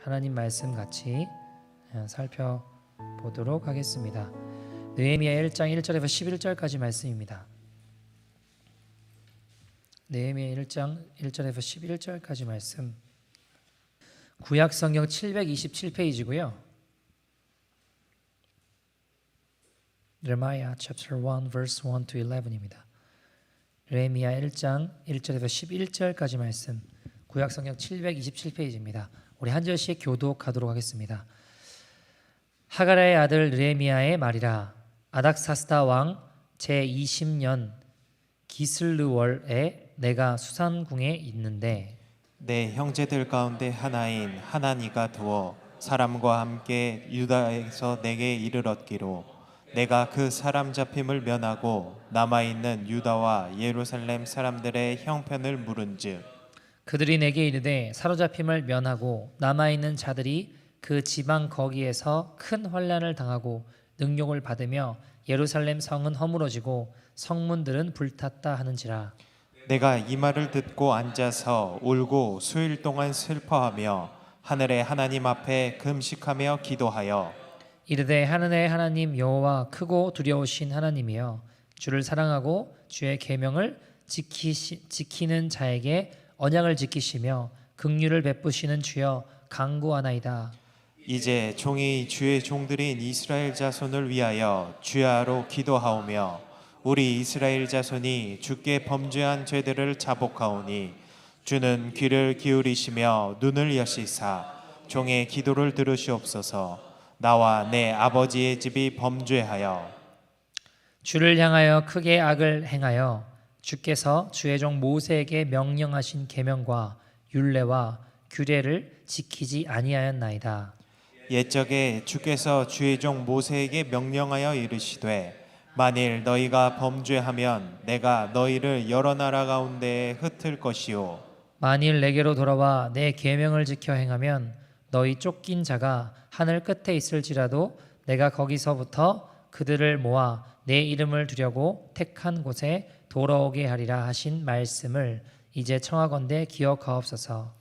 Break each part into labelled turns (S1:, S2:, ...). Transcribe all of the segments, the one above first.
S1: 하나님 말씀 같이 살펴보도록 하겠습니다. 느헤미야 1장 1절에서 11절까지 말씀입니다. 느헤미야 1장 1절에서 11절까지 말씀. 구약 성경 727페이지고요. Jeremiah chapter 1 verse 1 to 11입니다. 느헤미야 1장 1절에서 11절까지 말씀. 구약 성경 727페이지입니다. 우리 한 절씩 교독하도록 하겠습니다. 하가랴의 아들 느헤미야의 말이라. 아닥사스다 왕 제20년 기슬르월에 내가 수산궁에 있는데
S2: 내 형제들 가운데 하나인 하나니가 두어 사람과 함께 유다에서 내게 이르렀기로 내가 그 사람 잡힘을 면하고 남아있는 유다와 예루살렘 사람들의 형편을 물은즉
S1: 그들이 내게 이르되 사로잡힘을 면하고 남아있는 자들이 그 지방 거기에서 큰 환난을 당하고 능욕을 받으며 예루살렘 성은 허물어지고 성문들은 불탔다 하는지라.
S2: 내가 이 말을 듣고 앉아서 울고 수일 동안 슬퍼하며 하늘의 하나님 앞에 금식하며 기도하여
S1: 이르되 하늘의 하나님 여호와 크고 두려우신 하나님이여 주를 사랑하고 주의 계명을 지키는 자에게 언약을 지키시며 긍휼을 베푸시는 주여 간구하나이다.
S2: 이제 종이 주의 종들인 이스라엘 자손을 위하여 주야로 기도하오며 우리 이스라엘 자손이 주께 범죄한 죄들을 자복하오니 주는 귀를 기울이시며 눈을 여시사 종의 기도를 들으시옵소서. 나와 내 아버지의 집이 범죄하여
S1: 주를 향하여 크게 악을 행하여 주께서 주의 종 모세에게 명령하신 계명과 율례와 규례를 지키지 아니하였나이다.
S2: 옛적에 주께서 주의 종 모세에게 명령하여 이르시되 만일 너희가 범죄하면 내가 너희를 여러 나라 가운데에 흩을 것이요
S1: 만일 내게로 돌아와 내 계명을 지켜 행하면 너희 쫓긴 자가 하늘 끝에 있을지라도 내가 거기서부터 그들을 모아 내 이름을 두려고 택한 곳에 돌아오게 하리라 하신 말씀을 이제 청하건대 기억하옵소서.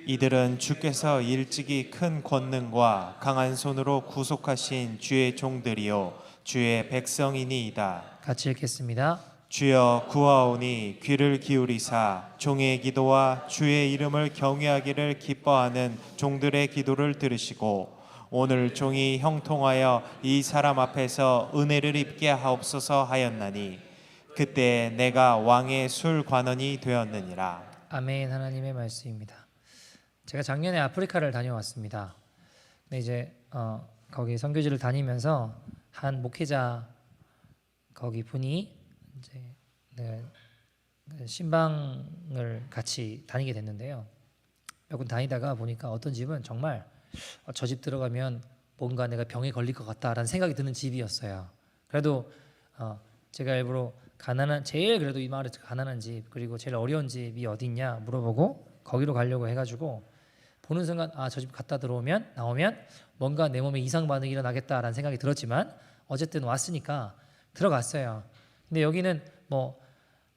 S2: 이들은 주께서 일찍이 큰 권능과 강한 손으로 구속하신 주의 종들이요 주의 백성이니이다.
S1: 같이 읽겠습니다.
S2: 주여 구하오니 귀를 기울이사 종의 기도와 주의 이름을 경외하기를 기뻐하는 종들의 기도를 들으시고 오늘 종이 형통하여 이 사람 앞에서 은혜를 입게 하옵소서 하였나니 그때 내가 왕의 술관원이 되었느니라.
S1: 아멘. 하나님의 말씀입니다. 제가 작년에 아프리카를 다녀왔습니다. 근데 이제 거기 선교지를 다니면서 한 목회자 거기 분이 이제 신방을 같이 다니게 됐는데요. 몇 군 다니다가 보니까 어떤 집은 정말 저 집 들어가면 뭔가 내가 병에 걸릴 것 같다라는 생각이 드는 집이었어요. 그래도 제가 일부러 제일 그래도 이 마을에 가난한 집 그리고 제일 어려운 집이 어디 있냐 물어보고 거기로 가려고 해가지고 보는 순간 저 집 갔다 나오면 뭔가 내 몸에 이상 반응이 일어나겠다라는 생각이 들었지만 어쨌든 왔으니까 들어갔어요. 근데 여기는 뭐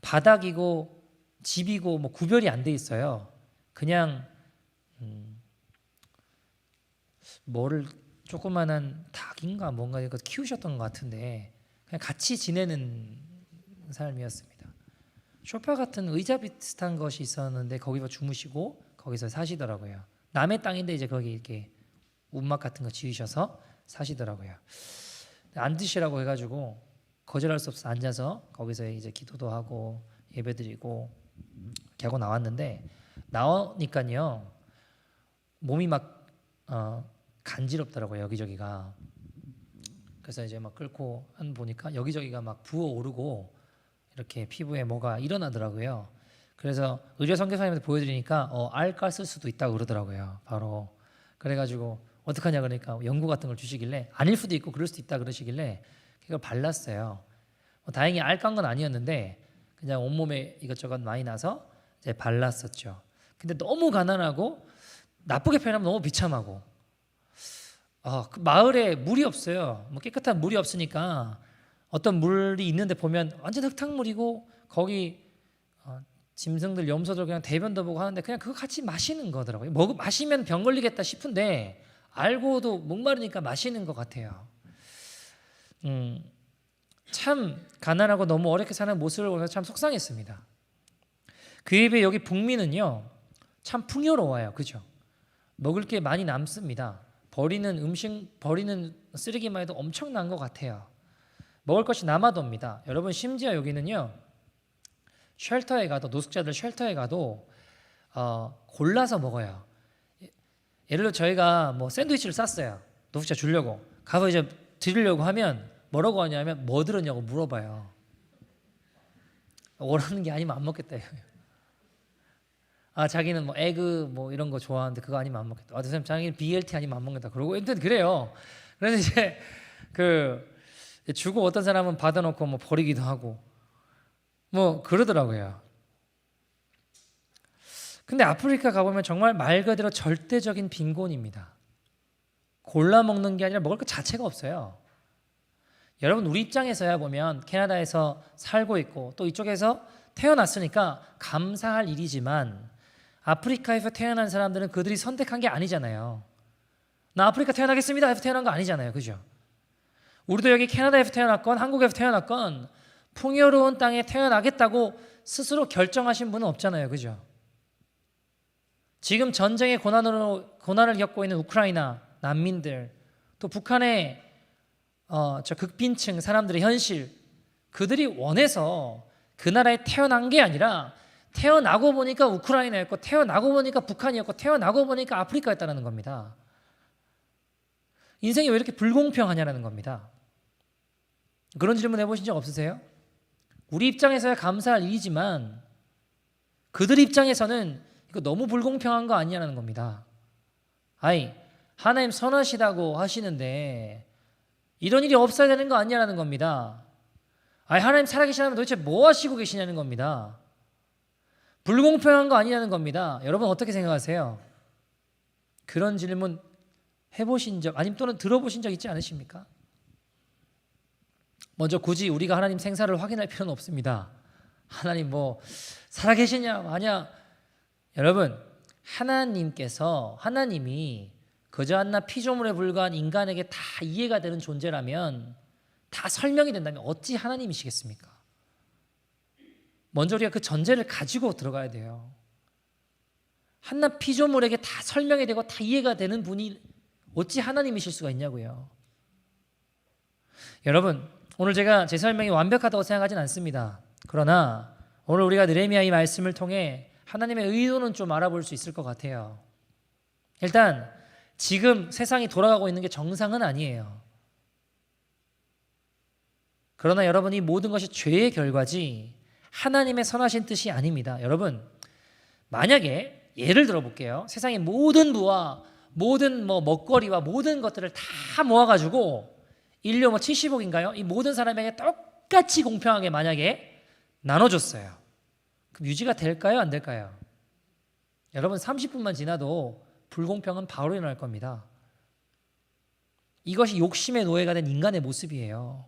S1: 바닥이고 집이고 뭐 구별이 안 돼 있어요. 그냥 뭐를 조그만한 닭인가 뭔가 이거 키우셨던 것 같은데 그냥 같이 지내는 삶이었습니다. 소파 같은 의자 비슷한 것이 있었는데 거기서 주무시고 거기서 사시더라고요. 남의 땅인데 이제 거기 이렇게 움막 같은 거 지으셔서 사시더라고요. 앉으시라고 해가지고 거절할 수 없어 앉아서 거기서 이제 기도도 하고 예배드리고 이렇게 하고 나오니까요 몸이 막 간지럽더라고요 여기저기가. 그래서 이제 막 끓고 보니까 여기저기가 막 부어오르고 이렇게 피부에 뭐가 일어나더라고요. 그래서 의료 선교사님한테 보여드리니까 알 깠을 수도 있다고 그러더라고요. 바로 그래가지고 어떡하냐 그러니까 연고 같은 걸 주시길래 아닐 수도 있고 그럴 수도 있다 그러시길래 그걸 발랐어요. 다행히 알 깐 건 아니었는데 그냥 온몸에 이것저것 많이 나서 이제 발랐었죠. 근데 너무 가난하고 나쁘게 표현하면 너무 비참하고 그 마을에 물이 없어요. 뭐 깨끗한 물이 없으니까 어떤 물이 있는데 보면 완전 흙탕물이고 거기 짐승들, 염소들 그냥 대변도 보고 하는데 그냥 그거 같이 마시는 거더라고요. 마시면 병 걸리겠다 싶은데 알고도 목마르니까 마시는 것 같아요. 참 가난하고 너무 어렵게 사는 모습을 보면서 참 속상했습니다. 그에 비해 여기 북미는요 참 풍요로워요. 그죠? 먹을 게 많이 남습니다. 버리는 음식, 버리는 쓰레기만 해도 엄청난 것 같아요. 먹을 것이 남아돕니다. 여러분 심지어 여기는요 쉘터에 가도, 노숙자들 쉘터에 가도 골라서 먹어요. 예를 들어 저희가 뭐 샌드위치를 쌌어요. 노숙자 주려고 가서 이제 드리려고 하면 뭐라고 하냐면 뭐 들었냐고 물어봐요. 원하는 게 아니면 안 먹겠다. 자기는 뭐 에그 뭐 이런 거 좋아하는데 그거 아니면 안 먹겠다. 선생님 자기는 BLT 아니면 안 먹는다. 그러고 일단 그래요. 그래서 이제 주고 어떤 사람은 받아놓고 뭐 버리기도 하고 뭐 그러더라고요. 근데 아프리카 가보면 정말 말 그대로 절대적인 빈곤입니다. 골라 먹는 게 아니라 먹을 것 자체가 없어요. 여러분 우리 입장에서야 보면 캐나다에서 살고 있고 또 이쪽에서 태어났으니까 감사할 일이지만 아프리카에서 태어난 사람들은 그들이 선택한 게 아니잖아요. 나 아프리카 태어나겠습니다 해서 태어난 거 아니잖아요. 그죠? 우리도 여기 캐나다에서 태어났건 한국에서 태어났건 풍요로운 땅에 태어나겠다고 스스로 결정하신 분은 없잖아요. 그죠? 지금 전쟁의 고난을 겪고 있는 우크라이나 난민들, 또 북한의 저 극빈층 사람들의 현실, 그들이 원해서 그 나라에 태어난 게 아니라 태어나고 보니까 우크라이나였고 태어나고 보니까 북한이었고 태어나고 보니까 아프리카였다는 겁니다. 인생이 왜 이렇게 불공평하냐는 겁니다. 그런 질문 해보신 적 없으세요? 우리 입장에서야 감사할 일이지만 그들 입장에서는 이거 너무 불공평한 거 아니냐는 겁니다. 하나님 선하시다고 하시는데 이런 일이 없어야 되는 거 아니냐는 겁니다. 하나님 살아계시다면 도대체 뭐 하시고 계시냐는 겁니다. 불공평한 거 아니냐는 겁니다. 여러분 어떻게 생각하세요? 그런 질문 해보신 적 아니면 또는 들어보신 적 있지 않으십니까? 먼저 굳이 우리가 하나님 생사를 확인할 필요는 없습니다. 하나님 뭐 살아계시냐 마냐. 여러분 하나님이 그저 한낱 피조물에 불과한 인간에게 다 이해가 되는 존재라면 다 설명이 된다면 어찌 하나님이시겠습니까? 먼저 우리가 그 전제를 가지고 들어가야 돼요. 한낱 피조물에게 다 설명이 되고 다 이해가 되는 분이 어찌 하나님이실 수가 있냐고요. 여러분 오늘 제가 제 설명이 완벽하다고 생각하진 않습니다. 그러나 오늘 우리가 느헤미야 이 말씀을 통해 하나님의 의도는 좀 알아볼 수 있을 것 같아요. 일단 지금 세상이 돌아가고 있는 게 정상은 아니에요. 그러나 여러분 이 모든 것이 죄의 결과지 하나님의 선하신 뜻이 아닙니다. 여러분 만약에 예를 들어 볼게요. 세상의 모든 부와 모든 먹거리와 모든 것들을 다 모아가지고 인류 70억인가요? 이 모든 사람에게 똑같이 공평하게 만약에 나눠줬어요. 그럼 유지가 될까요? 안 될까요? 여러분 30분만 지나도 불공평은 바로 일어날 겁니다. 이것이 욕심의 노예가 된 인간의 모습이에요.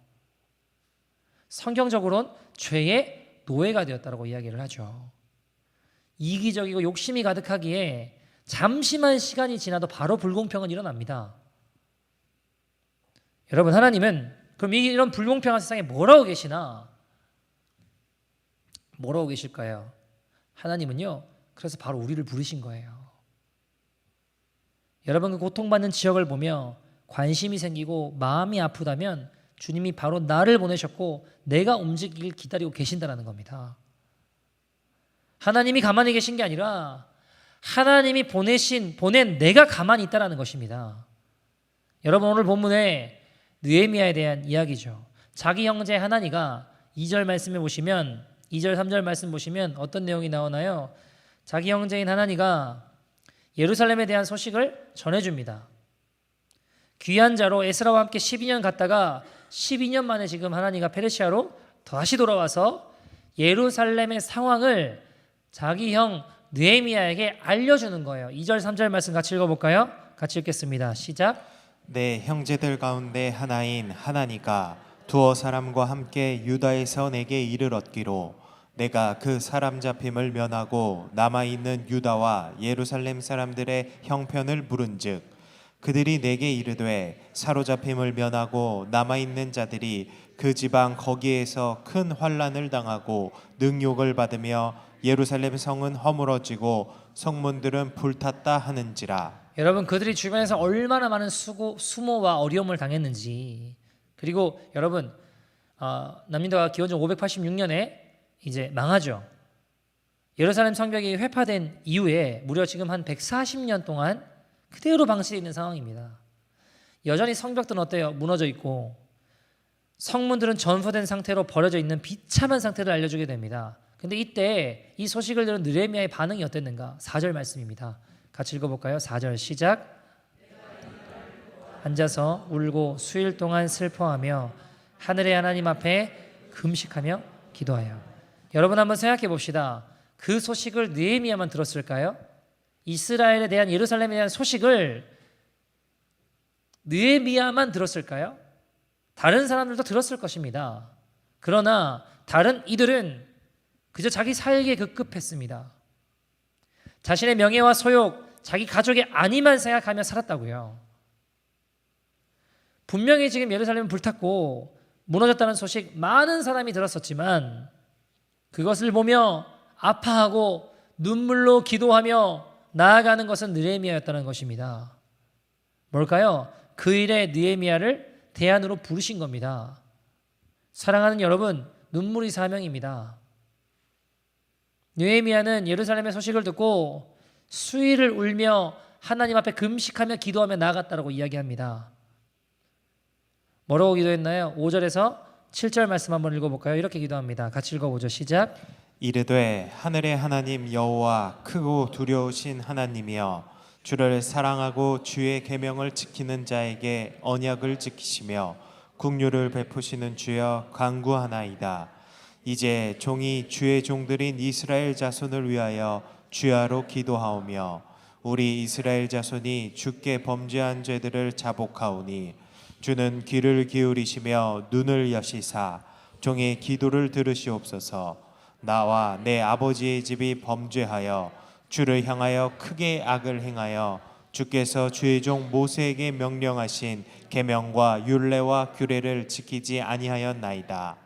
S1: 성경적으로는 죄의 노예가 되었다고 이야기를 하죠. 이기적이고 욕심이 가득하기에 잠시만 시간이 지나도 바로 불공평은 일어납니다. 여러분 하나님은 그럼 이런 불공평한 세상에 뭐라고 계시나? 뭐라고 계실까요? 하나님은요 그래서 바로 우리를 부르신 거예요. 여러분 그 고통받는 지역을 보며 관심이 생기고 마음이 아프다면 주님이 바로 나를 보내셨고 내가 움직이길 기다리고 계신다는 겁니다. 하나님이 가만히 계신 게 아니라 하나님이 보낸 내가 가만히 있다는 것입니다. 여러분 오늘 본문에 느헤미야에 대한 이야기죠. 자기 형제 하나니가 2절 말씀에 보시면 2절 3절 말씀 보시면 어떤 내용이 나오나요? 자기 형제인 하나니가 예루살렘에 대한 소식을 전해줍니다. 귀한 자로 에스라와 함께 12년 갔다가 12년 만에 지금 하나니가 페르시아로 다시 돌아와서 예루살렘의 상황을 자기 형 느헤미야에게 알려주는 거예요. 2절 3절 말씀 같이 읽어볼까요? 같이 읽겠습니다. 시작.
S2: 내 형제들 가운데 하나인 하나니가 두어 사람과 함께 유다에서 내게 이를 얻기로 내가 그 사람 잡힘을 면하고 남아있는 유다와 예루살렘 사람들의 형편을 물은즉 그들이 내게 이르되 사로잡힘을 면하고 남아있는 자들이 그 지방 거기에서 큰 환난을 당하고 능욕을 받으며 예루살렘 성은 허물어지고 성문들은 불탔다 하는지라.
S1: 여러분, 그들이 주변에서 얼마나 많은 수모와 어려움을 당했는지, 그리고 여러분, 남유다가 기원전 586년에 이제 망하죠. 예루살렘 성벽이 회파된 이후에 무려 지금 한 140년 동안 그대로 방치되어 있는 상황입니다. 여전히 성벽들은 어때요? 무너져 있고 성문들은 전소된 상태로 버려져 있는 비참한 상태를 알려주게 됩니다. 근데 이때 이 소식을 들은 느헤미야의 반응이 어땠는가? 4절 말씀입니다. 같이 읽어볼까요? 4절 시작. 앉아서 울고 수일 동안 슬퍼하며 하늘의 하나님 앞에 금식하며 기도하여. 여러분 한번 생각해 봅시다. 그 소식을 느헤미야만 들었을까요? 이스라엘에 대한, 예루살렘에 대한 소식을 느헤미야만 들었을까요? 다른 사람들도 들었을 것입니다. 그러나 다른 이들은 그저 자기 살기에 급급했습니다. 자신의 명예와 소욕, 자기 가족의 안위만 생각하며 살았다고요. 분명히 지금 예루살렘은 불탔고 무너졌다는 소식 많은 사람이 들었었지만 그것을 보며 아파하고 눈물로 기도하며 나아가는 것은 느헤미야였다는 것입니다. 뭘까요? 그 일에 느헤미야를 대안으로 부르신 겁니다. 사랑하는 여러분, 눈물이 사명입니다. 느헤미야는 예루살렘의 소식을 듣고 수일을 울며 하나님 앞에 금식하며 기도하며 나아갔다라고 이야기합니다. 뭐라고 기도했나요? 5절에서 7절 말씀 한번 읽어볼까요? 이렇게 기도합니다. 같이 읽어보죠. 시작.
S2: 이르되 하늘의 하나님 여호와 크고 두려우신 하나님이여 주를 사랑하고 주의 계명을 지키는 자에게 언약을 지키시며 긍휼을 베푸시는 주여 간구하나이다. 이제 종이 주의 종들인 이스라엘 자손을 위하여 주야로 기도하오며 우리 이스라엘 자손이 주께 범죄한 죄들을 자복하오니 주는 귀를 기울이시며 눈을 여시사 종의 기도를 들으시옵소서. 나와 내 아버지의 집이 범죄하여 주를 향하여 크게 악을 행하여 주께서 주의 종 모세에게 명령하신 계명과 율례와 규례를 지키지 아니하였나이다.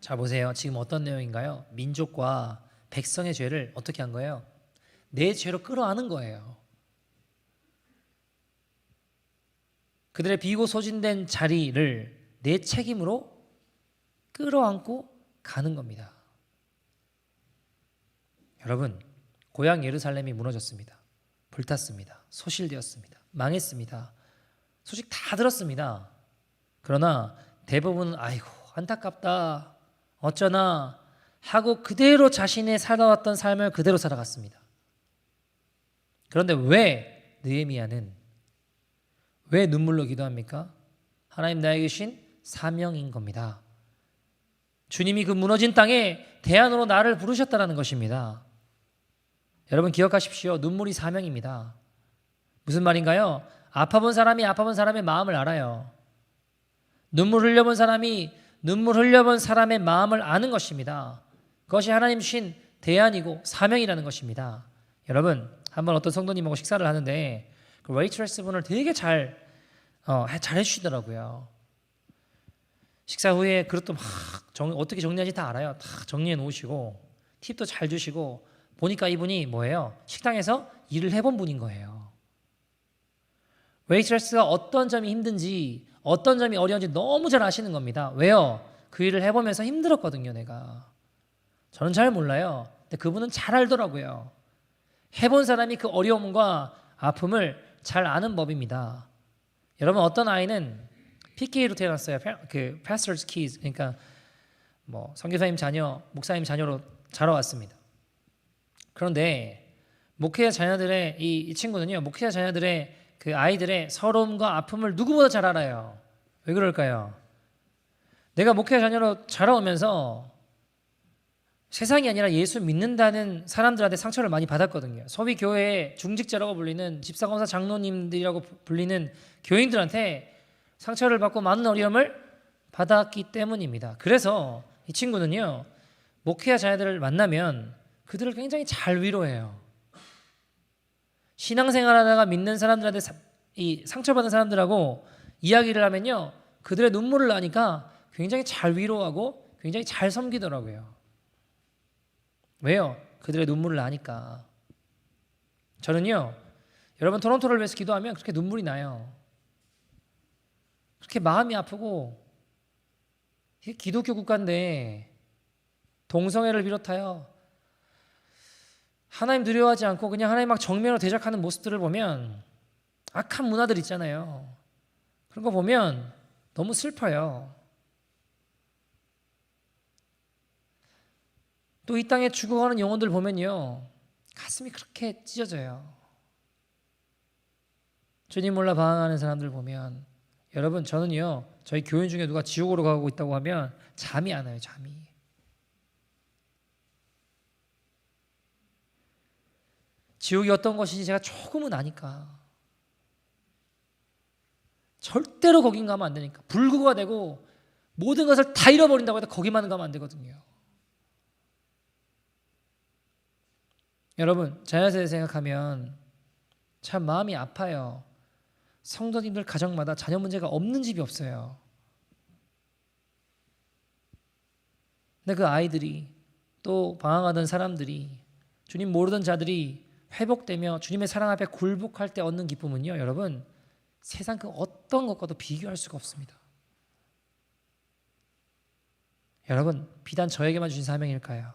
S1: 자, 보세요. 지금 어떤 내용인가요? 민족과 백성의 죄를 어떻게 한 거예요? 내 죄로 끌어안은 거예요. 그들의 비고 소진된 자리를 내 책임으로 끌어안고 가는 겁니다. 여러분, 고향 예루살렘이 무너졌습니다. 불탔습니다. 소실되었습니다. 망했습니다. 소식 다 들었습니다. 그러나 대부분은 아이고 안타깝다, 어쩌나 하고 그대로 자신의 살아왔던 삶을 그대로 살아갔습니다. 그런데 왜 느헤미야는 왜 눈물로 기도합니까? 하나님 나에게 주신 사명인 겁니다. 주님이 그 무너진 땅에 대안으로 나를 부르셨다는 것입니다. 여러분 기억하십시오. 눈물이 사명입니다. 무슨 말인가요? 아파본 사람이 아파본 사람의 마음을 알아요. 눈물 흘려본 사람이 눈물 흘려본 사람의 마음을 아는 것입니다. 그것이 하나님 주신 대안이고 사명이라는 것입니다. 여러분 한번 어떤 성도님하고 식사를 하는데 그 웨이트레스 분을 되게 잘 해주시더라고요. 식사 후에 그릇도 막 어떻게 정리하는지 다 알아요. 다 정리해 놓으시고 팁도 잘 주시고 보니까 이분이 뭐예요? 식당에서 일을 해본 분인 거예요. 웨이트레스가 어떤 점이 힘든지 어떤 점이 어려운지 너무 잘 아시는 겁니다. 왜요? 그 일을 해보면서 힘들었거든요. 내가. 저는 잘 몰라요. 근데 그분은 잘 알더라고요. 해본 사람이 그 어려움과 아픔을 잘 아는 법입니다. 여러분 어떤 아이는 PK로 태어났어요. 그 Pastor's Kids, 그러니까 뭐 선교사님 자녀, 목사님 자녀로 자라왔습니다. 그런데 목회자 자녀들의 이 친구는요, 목회자 자녀들의 그 아이들의 서러움과 아픔을 누구보다 잘 알아요. 왜 그럴까요? 내가 목회자 자녀로 자라오면서 세상이 아니라 예수 믿는다는 사람들한테 상처를 많이 받았거든요. 소위 교회의 중직자라고 불리는 집사검사 장로님들이라고 불리는 교인들한테 상처를 받고 많은 어려움을 받았기 때문입니다. 그래서 이 친구는요, 목회자 자녀들을 만나면 그들을 굉장히 잘 위로해요. 신앙생활하다가 믿는 사람들한테 이 상처받은 사람들하고 이야기를 하면요, 그들의 눈물을 나니까 굉장히 잘 위로하고 굉장히 잘 섬기더라고요. 왜요? 그들의 눈물을 나니까. 저는요, 여러분 토론토를 위해서 기도하면 그렇게 눈물이 나요. 그렇게 마음이 아프고, 이게 기독교 국가인데 동성애를 비롯하여 하나님 두려워하지 않고 그냥 하나님 막 정면으로 대적하는 모습들을 보면, 악한 문화들 있잖아요. 그런 거 보면 너무 슬퍼요. 또 이 땅에 죽어가는 영혼들 보면요, 가슴이 그렇게 찢어져요. 주님 몰라 방황하는 사람들 보면, 여러분 저는요, 저희 교인 중에 누가 지옥으로 가고 있다고 하면 잠이 안 와요. 잠이. 지옥이 어떤 것인지 제가 조금은 아니까. 절대로 거긴 가면 안 되니까. 불구가 되고 모든 것을 다 잃어버린다고 해도 거기만 가면 안 되거든요. 여러분, 자녀세대 생각하면 참 마음이 아파요. 성도님들 가정마다 자녀 문제가 없는 집이 없어요. 근데 그 아이들이, 또 방황하던 사람들이, 주님 모르던 자들이 회복되며 주님의 사랑 앞에 굴복할 때 얻는 기쁨은요, 여러분, 세상 그 어떤 것과도 비교할 수가 없습니다. 여러분, 비단 저에게만 주신 사명일까요?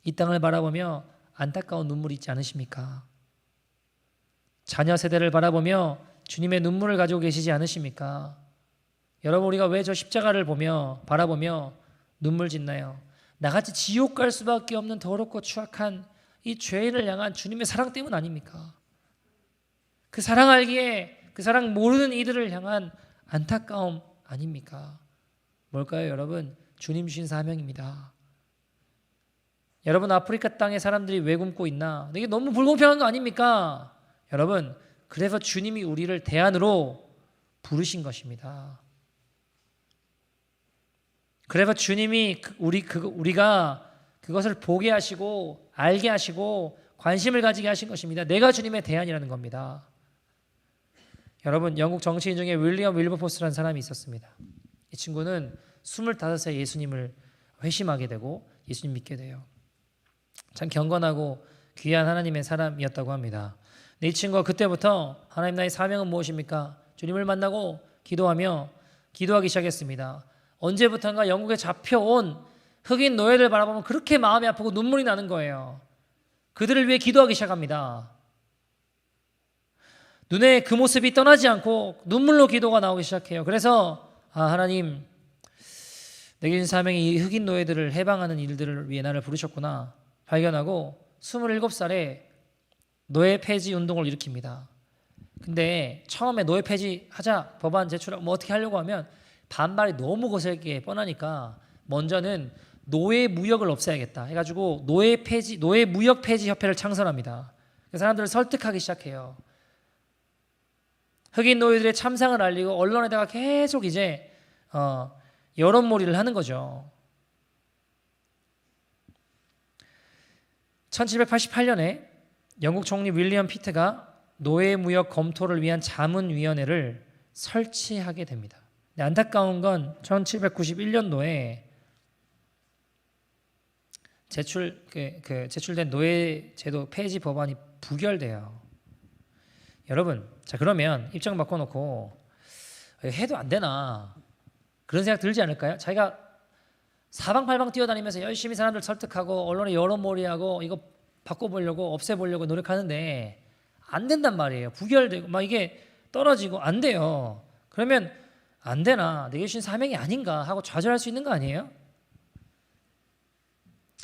S1: 이 땅을 바라보며 안타까운 눈물이 있지 않으십니까? 자녀 세대를 바라보며 주님의 눈물을 가지고 계시지 않으십니까? 여러분, 우리가 왜 저 십자가를 바라보며 눈물 짓나요? 나같이 지옥 갈 수밖에 없는 더럽고 추악한 이 죄인을 향한 주님의 사랑 때문 아닙니까? 그 사랑 알기에, 그 사랑 모르는 이들을 향한 안타까움 아닙니까? 뭘까요, 여러분? 주님 주신 사명입니다. 여러분, 아프리카 땅에 사람들이 왜 굶고 있나? 이게 너무 불공평한 거 아닙니까? 여러분, 그래서 주님이 우리를 대안으로 부르신 것입니다. 그래서 주님이 우리가 그것을 보게 하시고 알게 하시고 관심을 가지게 하신 것입니다. 내가 주님의 대안이라는 겁니다. 여러분, 영국 정치인 중에 윌리엄 윌버포스라는 사람이 있었습니다. 이 친구는 25세 예수님을 회심하게 되고 예수님 믿게 돼요. 참 경건하고 귀한 하나님의 사람이었다고 합니다. 근데 이 친구가 그때부터 하나님 나의 사명은 무엇입니까? 주님을 만나고 기도하기 시작했습니다. 언제부턴가 영국에 잡혀온 흑인 노예를 바라보면 그렇게 마음이 아프고 눈물이 나는 거예요. 그들을 위해 기도하기 시작합니다. 눈에 그 모습이 떠나지 않고 눈물로 기도가 나오기 시작해요. 그래서 하나님, 내게 주신 사명이 이 흑인 노예들을 해방하는 일들을 위해 나를 부르셨구나 발견하고 27살에 노예 폐지 운동을 일으킵니다. 근데 처음에 노예 폐지하자, 법안 제출하고 뭐 어떻게 하려고 하면 반발이 너무 거세게 뻔하니까 먼저는 노예 무역을 없애야겠다 해가지고 노예 무역 폐지 협회를 창설합니다. 사람들을 설득하기 시작해요. 흑인 노예들의 참상을 알리고 언론에다가 계속 이제 여론몰이를 하는 거죠. 1788년에 영국 총리 윌리엄 피트가 노예무역 검토를 위한 자문위원회를 설치하게 됩니다. 안타까운 건 1791년도에 제출된 노예제도 폐지 법안이 부결돼요. 여러분, 자 그러면 입장 바꿔놓고 해도 안 되나 그런 생각 들지 않을까요? 자기가 사방팔방 뛰어다니면서 열심히 사람들 설득하고 언론에 여론몰이하고 이거 바꿔보려고 없애보려고 노력하는데 안 된단 말이에요. 부결되고 막 이게 떨어지고 안 돼요. 그러면 안 되나, 내게 주신 사명이 아닌가 하고 좌절할 수 있는 거 아니에요?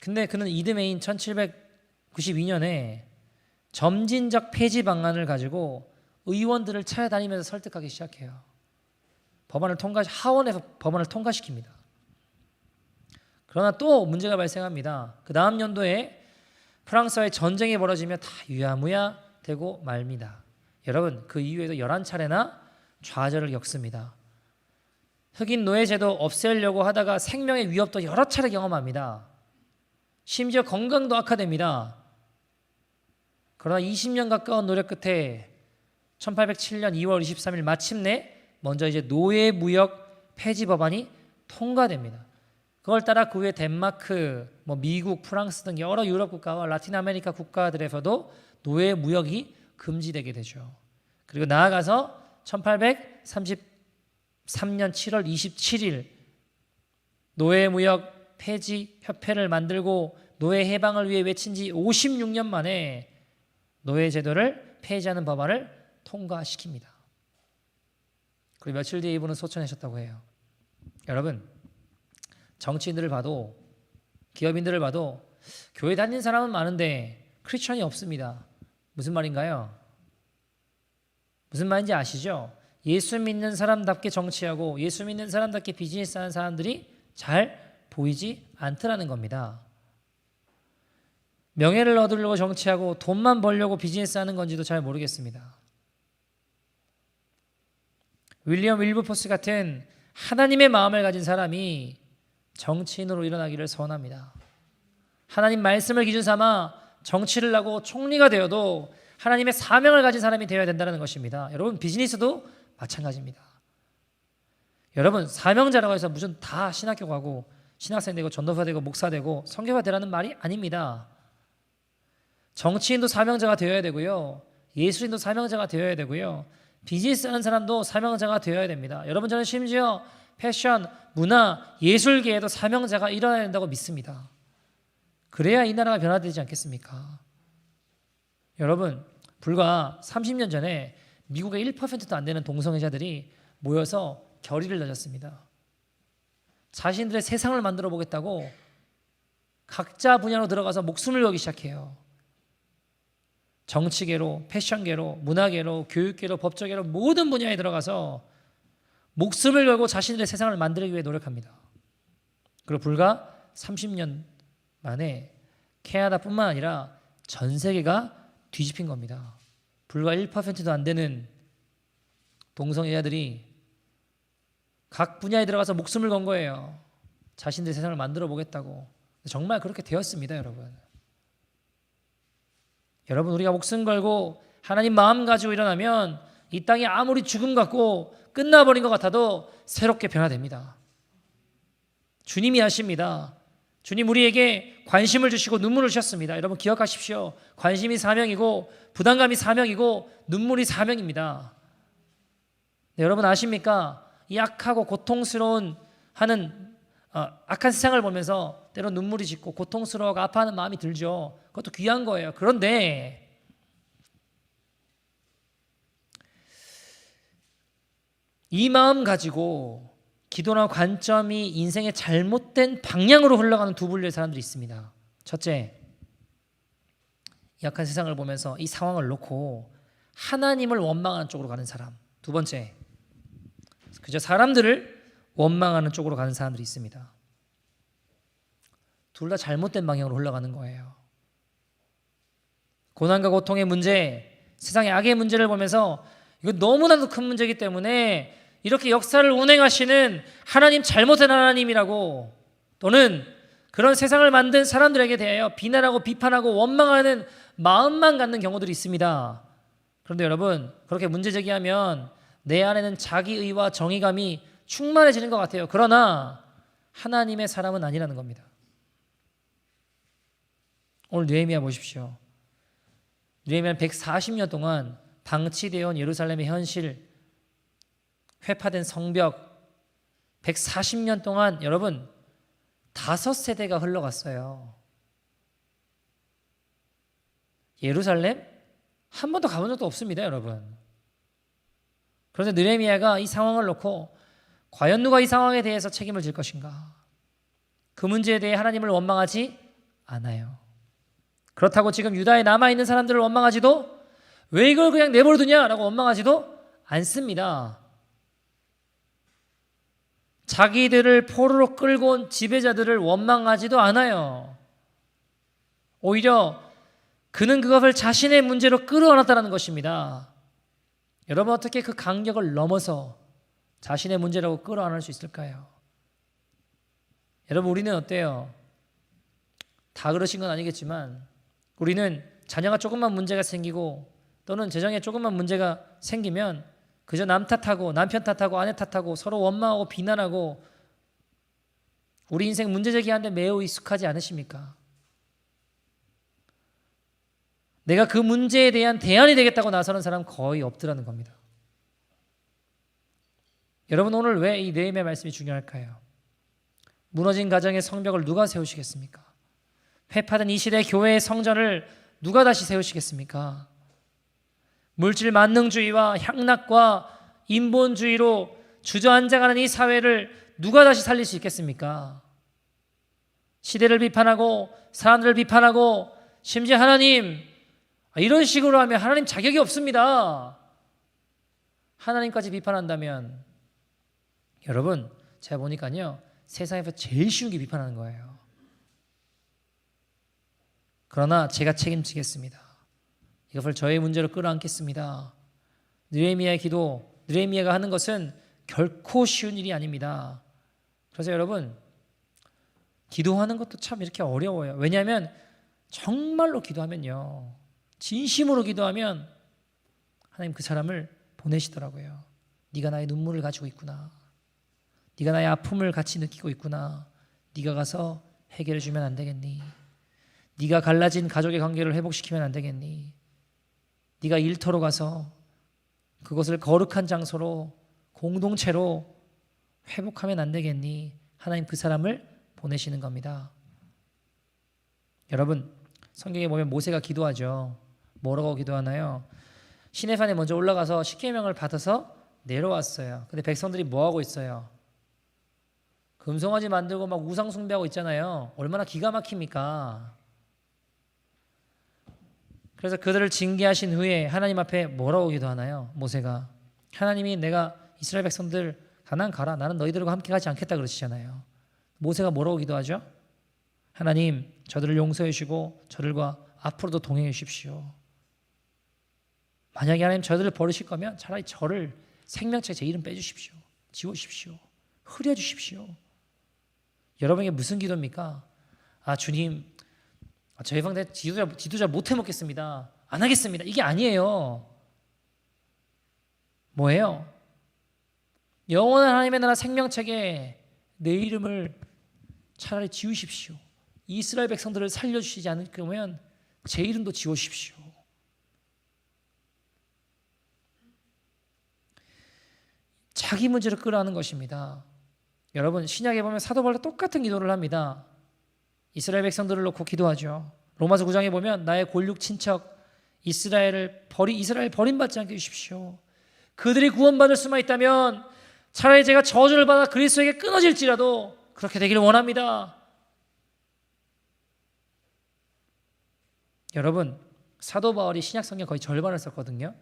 S1: 근데 그는 이듬해인 1792년에 점진적 폐지 방안을 가지고 의원들을 찾아다니면서 설득하기 시작해요. 하원에서 법안을 통과시킵니다. 그러나 또 문제가 발생합니다. 그 다음 연도에 프랑스와의 전쟁이 벌어지며 다 유야무야 되고 말니다. 여러분, 그 이후에도 11차례나 좌절을 겪습니다. 흑인 노예제도 없애려고 하다가 생명의 위협도 여러 차례 경험합니다. 심지어 건강도 악화됩니다. 그러나 20년 가까운 노력 끝에 1807년 2월 23일 마침내 먼저 이제 노예무역 폐지 법안이 통과됩니다. 그걸 따라 그 후에 덴마크, 미국, 프랑스 등 여러 유럽 국가와 라틴 아메리카 국가들에서도 노예무역이 금지되게 되죠. 그리고 나아가서 1833년 7월 27일 노예무역 폐지 협회를 만들고 노예 해방을 위해 외친 지 56년 만에 노예제도를 폐지하는 법안을 통과시킵니다. 그리고 며칠 뒤에 이분은 소천하셨다고 해요. 여러분, 정치인들을 봐도 기업인들을 봐도 교회 다니는 사람은 많은데 크리스천이 없습니다. 무슨 말인가요? 무슨 말인지 아시죠? 예수 믿는 사람답게 정치하고 예수 믿는 사람답게 비즈니스하는 사람들이 잘 보이지 않더라는 겁니다. 명예를 얻으려고 정치하고 돈만 벌려고 비즈니스하는 건지도 잘 모르겠습니다. 윌리엄 윌버포스 같은 하나님의 마음을 가진 사람이 정치인으로 일어나기를 소원합니다. 하나님 말씀을 기준 삼아 정치를 하고 총리가 되어도 하나님의 사명을 가진 사람이 되어야 된다는 것입니다. 여러분, 비즈니스도 마찬가지입니다. 여러분, 사명자라고 해서 무슨 다 신학교 가고 신학생 되고 전도사 되고 목사 되고 선교사 되라는 말이 아닙니다. 정치인도 사명자가 되어야 되고요. 예술인도 사명자가 되어야 되고요. 비즈니스하는 사람도 사명자가 되어야 됩니다. 여러분, 저는 심지어 패션, 문화, 예술계에도 사명자가 일어나야 된다고 믿습니다. 그래야 이 나라가 변화되지 않겠습니까? 여러분, 불과 30년 전에 미국의 1%도 안 되는 동성애자들이 모여서 결의를 다졌습니다. 자신들의 세상을 만들어 보겠다고 각자 분야로 들어가서 목숨을 걸기 시작해요. 정치계로, 패션계로, 문화계로, 교육계로, 법조계로 모든 분야에 들어가서 목숨을 걸고 자신들의 세상을 만들기 위해 노력합니다. 그리고 불과 30년 만에 캐나다뿐만 아니라 전 세계가 뒤집힌 겁니다. 불과 1%도 안 되는 동성애자들이 각 분야에 들어가서 목숨을 건 거예요. 자신들의 세상을 만들어 보겠다고. 정말 그렇게 되었습니다, 여러분. 여러분, 우리가 목숨 걸고 하나님 마음 가지고 일어나면 이 땅이 아무리 죽음 같고 끝나버린 것 같아도 새롭게 변화됩니다. 주님이 하십니다. 주님 우리에게 관심을 주시고 눈물을 주셨습니다. 여러분, 기억하십시오. 관심이 사명이고 부담감이 사명이고 눈물이 사명입니다. 네, 여러분 아십니까? 이 악하고 고통스러운 악한 세상을 보면서 때로 눈물이 짓고 고통스러워하고 아파하는 마음이 들죠. 그것도 귀한 거예요. 그런데 이 마음 가지고 기도나 관점이 인생의 잘못된 방향으로 흘러가는 두 분류의 사람들이 있습니다. 첫째, 약한 세상을 보면서 이 상황을 놓고 하나님을 원망하는 쪽으로 가는 사람. 두 번째, 그저 사람들을 원망하는 쪽으로 가는 사람들이 있습니다. 둘 다 잘못된 방향으로 흘러가는 거예요. 고난과 고통의 문제, 세상의 악의 문제를 보면서 이거 너무나도 큰 문제이기 때문에 이렇게 역사를 운행하시는 하나님 잘못된 하나님이라고, 또는 그런 세상을 만든 사람들에게 대하여 비난하고 비판하고 원망하는 마음만 갖는 경우들이 있습니다. 그런데 여러분, 그렇게 문제 제기하면 내 안에는 자기의와 정의감이 충만해지는 것 같아요. 그러나 하나님의 사람은 아니라는 겁니다. 오늘 느헤미야 보십시오. 느헤미야는 140년 동안 방치되어 온 예루살렘의 현실, 회파된 성벽, 140년 동안 여러분 5세대가 흘러갔어요. 예루살렘 한 번도 가본 적도 없습니다, 여러분. 그런데 느헤미야가 이 상황을 놓고 과연 누가 이 상황에 대해서 책임을 질 것인가? 그 문제에 대해 하나님을 원망하지 않아요. 그렇다고 지금 유다에 남아있는 사람들을 원망하지도, 왜 이걸 그냥 내버려두냐라고 원망하지도 않습니다. 자기들을 포로로 끌고 온 지배자들을 원망하지도 않아요. 오히려 그는 그것을 자신의 문제로 끌어안았다는 것입니다. 여러분, 어떻게 그 간격을 넘어서 자신의 문제라고 끌어안을 수 있을까요? 여러분, 우리는 어때요? 다 그러신 건 아니겠지만 우리는 자녀가 조금만 문제가 생기고 또는 재정에 조금만 문제가 생기면 그저 남 탓하고 남편 탓하고 아내 탓하고 서로 원망하고 비난하고 우리 인생 문제 제기하는데 매우 익숙하지 않으십니까? 내가 그 문제에 대한 대안이 되겠다고 나서는 사람 거의 없더라는 겁니다. 여러분 오늘 왜 이 느헤미야 말씀이 중요할까요? 무너진 가정의 성벽을 누가 세우시겠습니까? 회파된 이 시대 교회의 성전을 누가 다시 세우시겠습니까? 물질 만능주의와 향락과 인본주의로 주저앉아가는 이 사회를 누가 다시 살릴 수 있겠습니까? 시대를 비판하고 사람들을 비판하고 심지어 하나님 이런 식으로 하면 하나님 자격이 없습니다. 하나님까지 비판한다면 여러분 제가 보니까요 세상에서 제일 쉬운 게 비판하는 거예요. 그러나 제가 책임지겠습니다. 이것을 저의 문제로 끌어안겠습니다. 느헤미야의 기도, 느헤미야가 하는 것은 결코 쉬운 일이 아닙니다. 그래서 여러분 기도하는 것도 참 이렇게 어려워요. 왜냐하면 정말로 기도하면요 진심으로 기도하면 하나님 그 사람을 보내시더라고요. 네가 나의 눈물을 가지고 있구나. 네가 나의 아픔을 같이 느끼고 있구나. 네가 가서 해결해 주면 안 되겠니? 네가 갈라진 가족의 관계를 회복시키면 안 되겠니? 네가 일터로 가서 그것을 거룩한 장소로 공동체로 회복하면 안 되겠니? 하나님 그 사람을 보내시는 겁니다. 여러분 성경에 보면 모세가 기도하죠. 뭐라고 기도하나요? 시내산에 먼저 올라가서 십계명을 받아서 내려왔어요. 근데 백성들이 뭐 하고 있어요? 금송아지 만들고 막 우상 숭배하고 있잖아요. 얼마나 기가 막힙니까? 그래서 그들을 징계하신 후에 하나님 앞에 뭐라고 기도하나요? 모세가 하나님이 내가 이스라엘 백성들 가나안 가라. 나는 너희들과 함께 가지 않겠다 그러시잖아요. 모세가 뭐라고 기도하죠? 하나님 저들을 용서해 주시고 저들과 앞으로도 동행해 주십시오. 만약에 하나님 저들을 버리실 거면 차라리 저를 생명체 제 이름 빼주십시오. 지워주십시오. 흐려주십시오. 여러분에게 무슨 기도입니까? 주님 저희 방대 지도자 못 해먹겠습니다. 안 하겠습니다. 이게 아니에요. 뭐예요? 영원한 하나님의 나라 생명책에 내 이름을 차라리 지우십시오. 이스라엘 백성들을 살려주시지 않을 거면 제 이름도 지워주십시오. 자기 문제를 끌어안는 것입니다. 여러분 신약에 보면 사도 바울도 똑같은 기도를 합니다. 이스라엘 백성들을 놓고 기도하죠. 로마서 9장에 보면 나의 골육 친척 이스라엘 버림받지 않게 해주십시오. 그들이 구원받을 수만 있다면 차라리 제가 저주를 받아 그리스도에게 끊어질지라도 그렇게 되기를 원합니다. 여러분 사도 바울이 신약 성경 거의 절반을 썼거든요.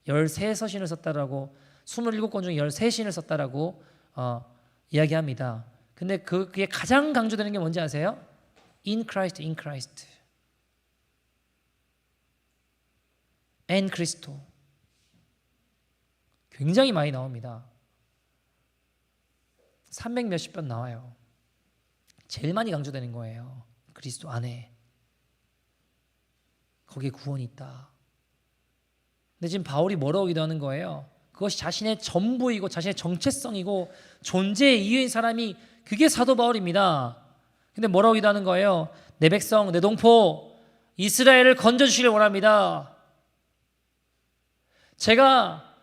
S1: 13서신을 썼다라고 27권 중에 13신을 썼다라고 이야기합니다. 근데 그게 가장 강조되는 게 뭔지 아세요? In Christ, in Christ. En Cristo. 굉장히 많이 나옵니다. 300 몇십 번 나와요. 제일 많이 강조되는 거예요. 그리스도 안에. 거기에 구원이 있다. 근데 지금 바울이 뭐라고 기도하는 거예요? 그것이 자신의 전부이고 자신의 정체성이고 존재의 이유인 사람이 그게 사도 바울입니다. 근데 뭐라고 기도하는 거예요? 내 백성, 내 동포 이스라엘을 건져주시길 원합니다. 제가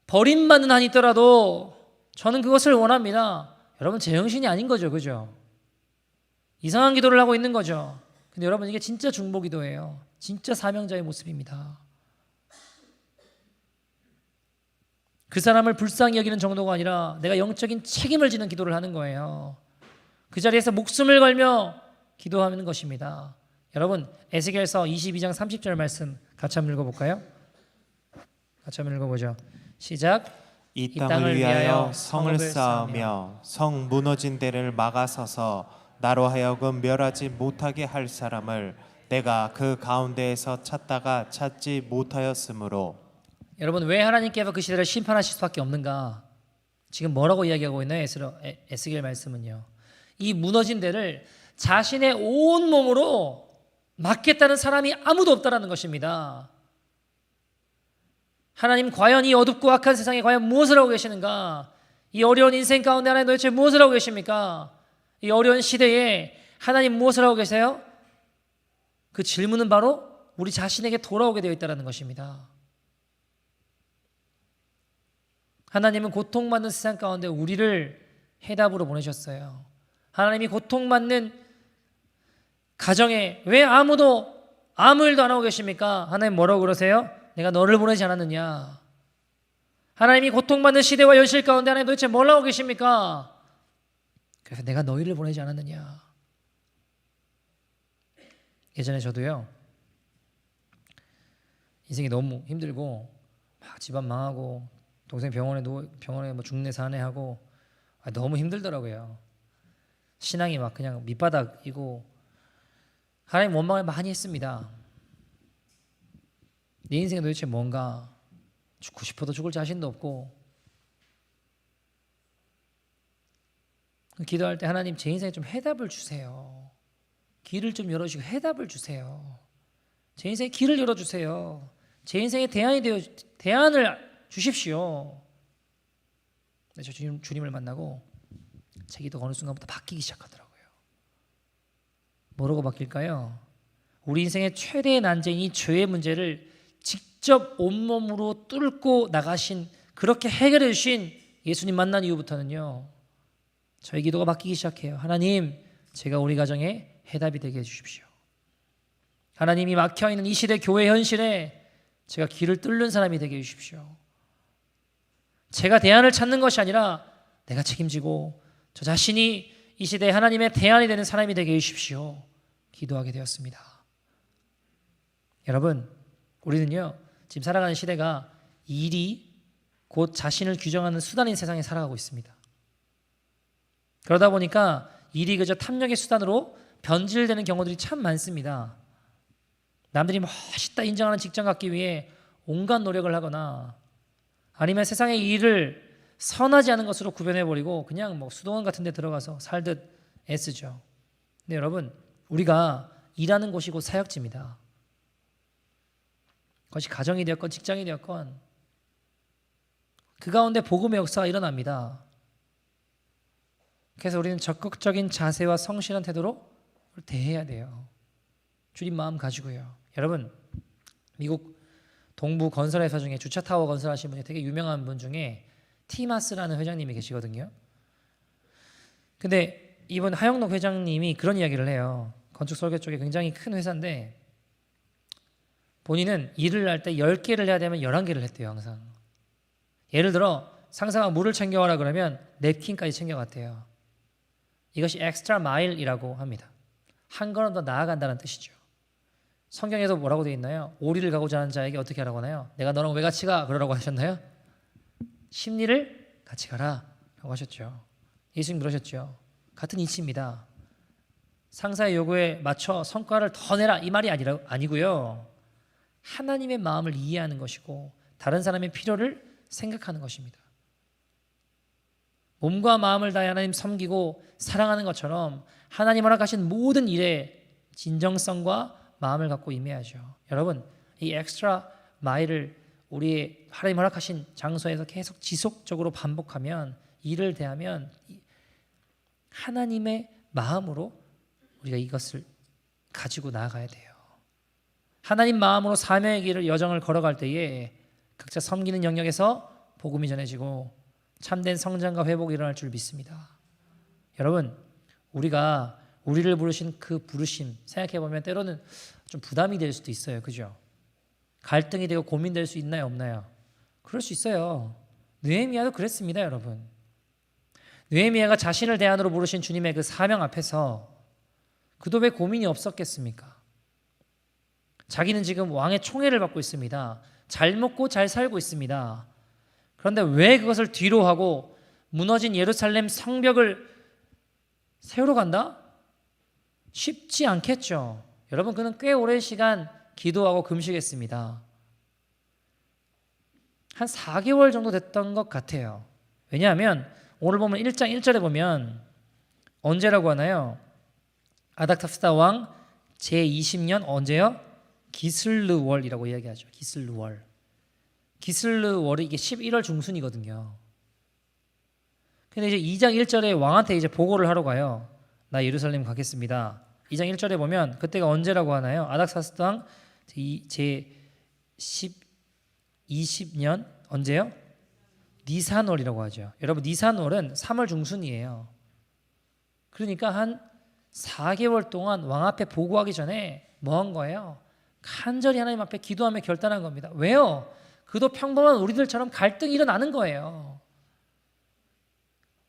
S1: 버림받는 한이 있더라도 저는 그것을 원합니다. 여러분 제정신이 아닌 거죠. 그죠? 이상한 기도를 하고 있는 거죠. 근데 여러분 이게 진짜 중보 기도예요. 진짜 사명자의 모습입니다. 그 사람을 불쌍히 여기는 정도가 아니라 내가 영적인 책임을 지는 기도를 하는 거예요. 그 자리에서 목숨을 걸며 기도하는 것입니다. 여러분 에스겔서 22장 30절 말씀 같이 한번 읽어볼까요? 같이 한번 읽어보죠. 시작.
S2: 이 땅을 위하여 성을 쌓으며 성 무너진 데를 막아서서 나로 하여금 멸하지 못하게 할 사람을 내가 그 가운데에서 찾다가 찾지 못하였으므로.
S1: 여러분 왜 하나님께서 그 시대를 심판하실 수밖에 없는가? 지금 뭐라고 이야기하고 있나요? 에스겔 말씀은요. 이 무너진 데를 자신의 온 몸으로 맡겠다는 사람이 아무도 없다라는 것입니다. 하나님, 과연 이 어둡고 악한 세상에 과연 무엇을 하고 계시는가? 이 어려운 인생 가운데 하나님 도대체 무엇을 하고 계십니까? 이 어려운 시대에 하나님 무엇을 하고 계세요? 그 질문은 바로 우리 자신에게 돌아오게 되어 있다는 것입니다. 하나님은 고통받는 세상 가운데 우리를 해답으로 보내셨어요. 하나님이 고통받는 가정에 왜 아무도 아무 일도 안 하고 계십니까? 하나님 뭐라고 그러세요? 내가 너를 보내지 않았느냐? 하나님이 고통받는 시대와 현실 가운데 하나님 도대체 뭘 하고 계십니까? 그래서 내가 너희를 보내지 않았느냐? 예전에 저도요, 인생이 너무 힘들고 막 집안 망하고 동생 병원에 뭐 죽네 사네 하고 너무 힘들더라고요. 신앙이 막 그냥 밑바닥이고 하나님 원망을 많이 했습니다. 내 인생이 도대체 뭔가, 죽고 싶어도 죽을 자신도 없고. 기도할 때 하나님 제 인생에 좀 해답을 주세요. 길을 좀 열어주시고 해답을 주세요. 제 인생에 길을 열어주세요. 제 인생에 대안을 주십시오. 저 주님을 만나고 제 기도가 어느 순간부터 바뀌기 시작하더라고요. 뭐라고 바뀔까요? 우리 인생의 최대의 난제인 이 죄의 문제를 직접 온몸으로 뚫고 나가신, 그렇게 해결해 주신 예수님 만난 이후부터는요, 저희 기도가 바뀌기 시작해요. 하나님, 제가 우리 가정에 해답이 되게 해주십시오. 하나님이 막혀있는 이 시대 교회 현실에 제가 길을 뚫는 사람이 되게 해주십시오. 제가 대안을 찾는 것이 아니라 내가 책임지고 저 자신이 이 시대에 하나님의 대안이 되는 사람이 되게 해주십시오. 기도하게 되었습니다. 여러분, 우리는요, 지금 살아가는 시대가 일이 곧 자신을 규정하는 수단인 세상에 살아가고 있습니다. 그러다 보니까 일이 그저 탐욕의 수단으로 변질되는 경우들이 참 많습니다. 남들이 멋있다 인정하는 직장 갖기 위해 온갖 노력을 하거나, 아니면 세상의 일을 선하지 않은 것으로 구별해버리고 그냥 뭐 수도원 같은 데 들어가서 살듯 애쓰죠. 근데 여러분, 우리가 일하는 곳이 곧 사역지입니다. 그것이 가정이 되었건 직장이 되었건 그 가운데 복음의 역사가 일어납니다. 그래서 우리는 적극적인 자세와 성실한 태도로 대해야 돼요. 주님 마음 가지고요. 여러분, 미국 동부 건설회사 중에 주차타워 건설하신 분이 되게 유명한 분 중에 티마스라는 회장님이 계시거든요. 근데 이번 하영록 회장님이 그런 이야기를 해요. 건축 설계 쪽에 굉장히 큰 회사인데 본인은 일을 할 때 10개를 해야 되면 11개를 했대요. 항상. 예를 들어 상사가 물을 챙겨와라 그러면 냅킨까지 챙겨갔대요. 이것이 엑스트라 마일이라고 합니다. 한 걸음 더 나아간다는 뜻이죠. 성경에도 뭐라고 되어 있나요? 오리를 가고자 하는 자에게 어떻게 하라고 하나요? 내가 너랑 왜 같이 가? 그러라고 하셨나요? 십리를 같이 가라 라고 하셨죠. 예수님 그러셨죠. 같은 이치입니다. 상사의 요구에 맞춰 성과를 더 내라 이 말이 아니고요. 하나님의 마음을 이해하는 것이고 다른 사람의 필요를 생각하는 것입니다. 몸과 마음을 다해 하나님 섬기고 사랑하는 것처럼 하나님 허락하신 모든 일에 진정성과 마음을 갖고 임해야죠. 여러분, 이 엑스트라 마일을 우리의 하나님 허락하신 장소에서 계속 지속적으로 반복하면, 일을 대하면 하나님의 마음으로 우리가 이것을 가지고 나아가야 돼요. 하나님 마음으로 사명의 길을 여정을 걸어갈 때에 각자 섬기는 영역에서 복음이 전해지고 참된 성장과 회복이 일어날 줄 믿습니다. 여러분, 우리가 우리를 부르신 그 부르심 생각해보면 때로는 좀 부담이 될 수도 있어요. 그죠? 갈등이 되고 고민될 수 있나요? 없나요? 그럴 수 있어요. 느헤미야도 그랬습니다. 여러분, 느헤미야가 자신을 대안으로 부르신 주님의 그 사명 앞에서 그도 왜 고민이 없었겠습니까? 자기는 지금 왕의 총애를 받고 있습니다. 잘 먹고 잘 살고 있습니다. 그런데 왜 그것을 뒤로 하고 무너진 예루살렘 성벽을 세우러 간다? 쉽지 않겠죠. 여러분, 그는 꽤 오랜 시간 기도하고 금식했습니다. 한 4개월 정도 됐던 것 같아요. 왜냐하면 오늘 보면 1장 1절에 보면 언제라고 하나요? 아닥사스다 왕 제20년 언제요? 기슬르월이라고 이야기하죠. 기슬르월. 기슬르월이 이게 11월 중순이거든요. 근데 이제 2장 1절에 왕한테 이제 보고를 하러 가요. 나 예루살렘 가겠습니다. 2장 1절에 보면 그때가 언제라고 하나요? 아닥사스다 왕 제20년 언제요? 니산월이라고 하죠. 여러분 니산월은 3월 중순이에요. 그러니까 한 4개월 동안 왕 앞에 보고하기 전에 뭐 한 거예요? 간절히 하나님 앞에 기도하며 결단한 겁니다. 왜요? 그도 평범한 우리들처럼 갈등이 일어나는 거예요.